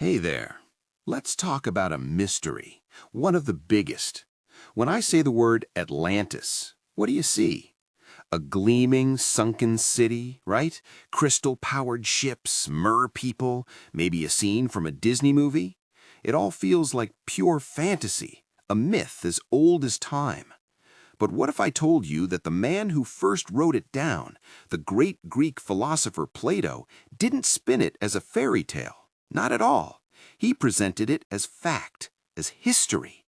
Hey there. Let's talk about a mystery, one of the biggest. When I say the word Atlantis, what do you see? A gleaming, sunken city, right? Crystal-powered ships, mer people, maybe a scene from a Disney movie? It all feels like pure fantasy, a myth as old as time. But what if I told you that the man who first wrote it down, the great Greek philosopher Plato, didn't spin it as a fairy tale? Not at all. He presented it as fact, as history.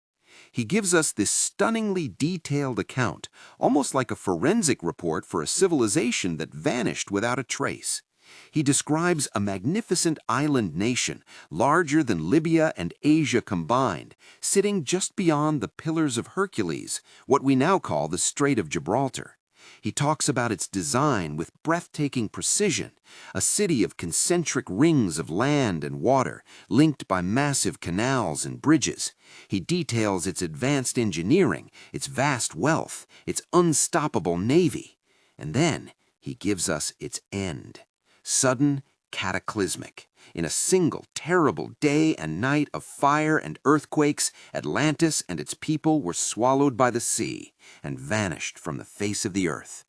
He gives us this stunningly detailed account, almost like a forensic report for a civilization that vanished without a trace. He describes a magnificent island nation, larger than Libya and Asia combined, sitting just beyond the Pillars of Hercules, what we now call the Strait of Gibraltar. He talks about its design with breathtaking precision, a city of concentric rings of land and water, linked by massive canals and bridges. He details its advanced engineering, its vast wealth, its unstoppable navy. And then he gives us its end. Sudden, cataclysmic. In a single terrible day and night of fire and earthquakes, Atlantis and its people were swallowed by the sea and vanished from the face of the earth.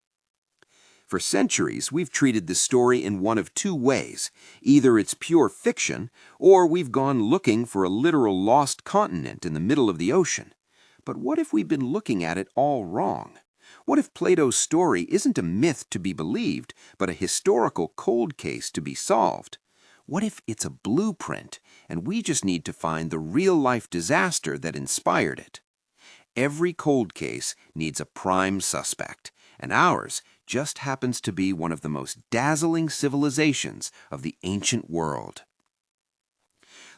For centuries, we've treated this story in one of two ways. Either it's pure fiction, or we've gone looking for a literal lost continent in the middle of the ocean. But what if we've been looking at it all wrong? What if Plato's story isn't a myth to be believed, but a historical cold case to be solved? What if it's a blueprint, and we just need to find the real-life disaster that inspired it? Every cold case needs a prime suspect, and ours just happens to be one of the most dazzling civilizations of the ancient world.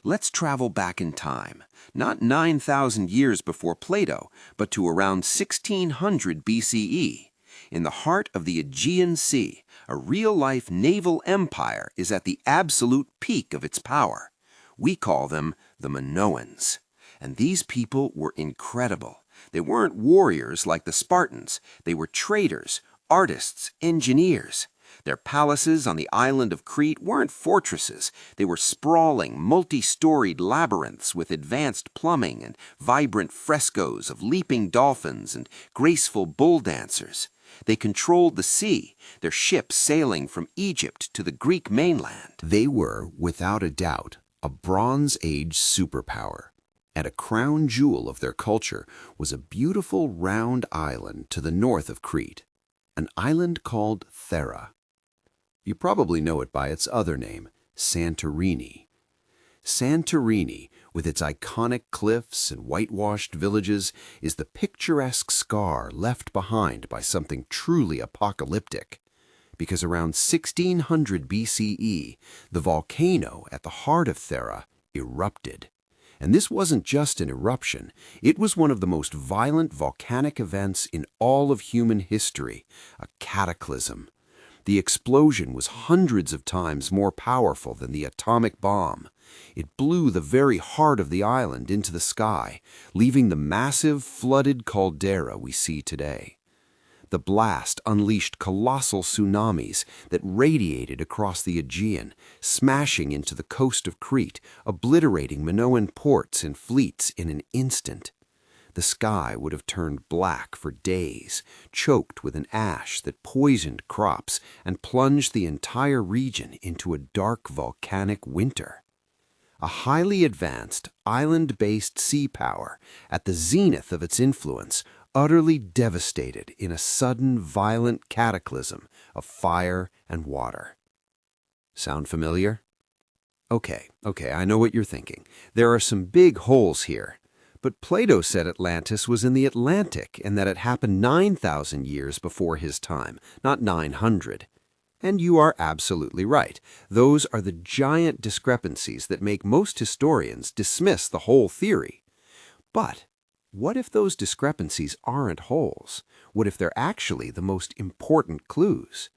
Let's travel back in time, not 9,000 years before Plato, but to around 1600 BCE. In the heart of the Aegean Sea, a real-life naval empire is at the absolute peak of its power. We call them the Minoans. And these people were incredible. They weren't warriors like the Spartans. They were traders, artists, engineers. Their palaces on the island of Crete weren't fortresses. They were sprawling, multi-storied labyrinths with advanced plumbing and vibrant frescoes of leaping dolphins and graceful bull dancers. They controlled the sea, their ships sailing from Egypt to the Greek mainland. They were, without a doubt, a Bronze Age superpower. And a crown jewel of their culture was a beautiful round island to the north of Crete, an island called Thera. You probably know it by its other name, Santorini. Santorini, with its iconic cliffs and whitewashed villages, is the picturesque scar left behind by something truly apocalyptic. Because around 1600 BCE, the volcano at the heart of Thera erupted. And this wasn't just an eruption, it was one of the most violent volcanic events in all of human history, a cataclysm. The explosion was hundreds of times more powerful than the atomic bomb. It blew the very heart of the island into the sky, leaving the massive, flooded caldera we see today. The blast unleashed colossal tsunamis that radiated across the Aegean, smashing into the coast of Crete, obliterating Minoan ports and fleets in an instant. The sky would have turned black for days, choked with an ash that poisoned crops and plunged the entire region into a dark volcanic winter. A highly advanced, island-based sea power, at the zenith of its influence, utterly devastated in a sudden, violent cataclysm of fire and water. Sound familiar? Okay, I know what you're thinking. There are some big holes here. But Plato said Atlantis was in the Atlantic and that it happened 9,000 years before his time, not 900. And you are absolutely right. Those are the giant discrepancies that make most historians dismiss the whole theory. But what if those discrepancies aren't holes? What if they're actually the most important clues?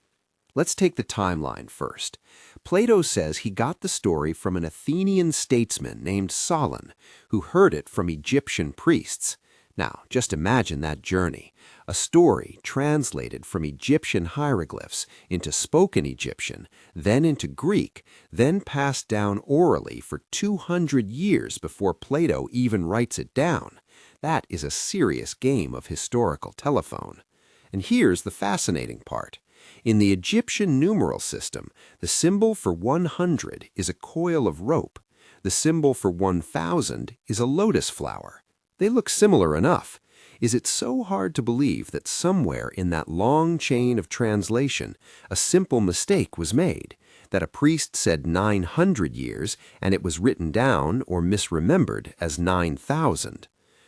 Let's take the timeline first. Plato says he got the story from an Athenian statesman named Solon, who heard it from Egyptian priests. Now, just imagine that journey. A story translated from Egyptian hieroglyphs into spoken Egyptian, then into Greek, then passed down orally for 200 years before Plato even writes it down. That is a serious game of historical telephone. And here's the fascinating part. In the Egyptian numeral system, the symbol for 100 is a coil of rope. The symbol for 1,000 is a lotus flower. They look similar enough. Is it so hard to believe that somewhere in that long chain of translation, a simple mistake was made, that a priest said 900 years and it was written down or misremembered as 9,000?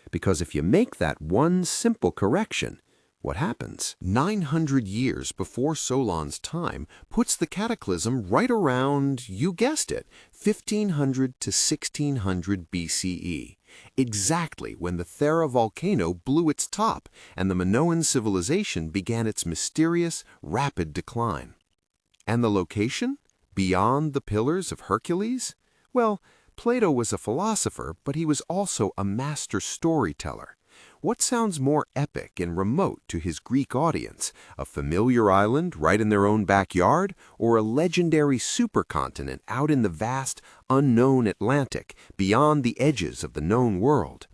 Because if you make that one simple correction, what happens? 900 years before Solon's time puts the cataclysm right around, you guessed it, 1500 to 1600 BCE, exactly when the Thera volcano blew its top and the Minoan civilization began its mysterious, rapid decline. And the location? Beyond the Pillars of Hercules? Well, Plato was a philosopher, but he was also a master storyteller. What sounds more epic and remote to his Greek audience, a familiar island right in their own backyard, or a legendary supercontinent out in the vast, unknown Atlantic, beyond the edges of the known world?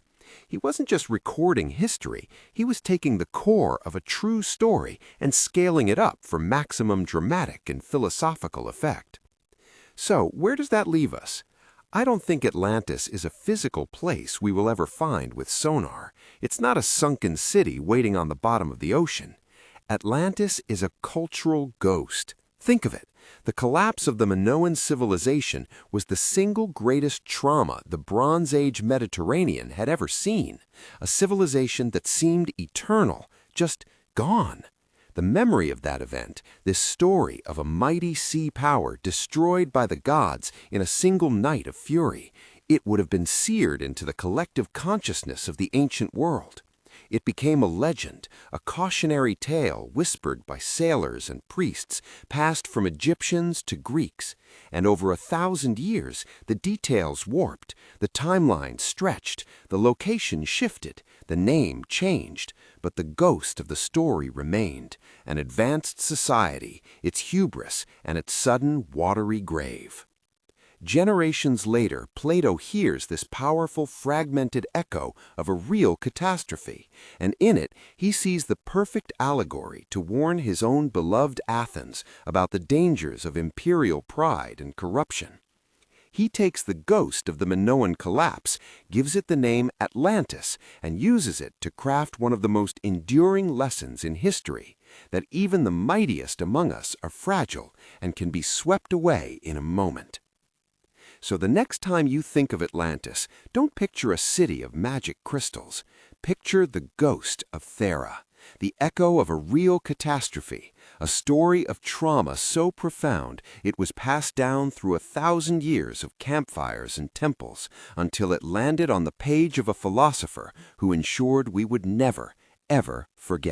He wasn't just recording history, he was taking the core of a true story and scaling it up for maximum dramatic and philosophical effect. So, where does that leave us? I don't think Atlantis is a physical place we will ever find with sonar. It's not a sunken city waiting on the bottom of the ocean. Atlantis is a cultural ghost. Think of it. The collapse of the Minoan civilization was the single greatest trauma the Bronze Age Mediterranean had ever seen. A civilization that seemed eternal, just gone. The memory of that event, this story of a mighty sea power destroyed by the gods in a single night of fury, it would have been seared into the collective consciousness of the ancient world. It became a legend, a cautionary tale whispered by sailors and priests, passed from Egyptians to Greeks. And over 1,000 years, the details warped, the timeline stretched, the location shifted, the name changed, but the ghost of the story remained, an advanced society, its hubris, and its sudden watery grave. Generations later, Plato hears this powerful, fragmented echo of a real catastrophe, and in it he sees the perfect allegory to warn his own beloved Athens about the dangers of imperial pride and corruption. He takes the ghost of the Minoan collapse, gives it the name Atlantis, and uses it to craft one of the most enduring lessons in history, that even the mightiest among us are fragile and can be swept away in a moment. So the next time you think of Atlantis, don't picture a city of magic crystals. Picture the ghost of Thera, the echo of a real catastrophe, a story of trauma so profound it was passed down through 1,000 years of campfires and temples until it landed on the page of a philosopher who ensured we would never, ever forget.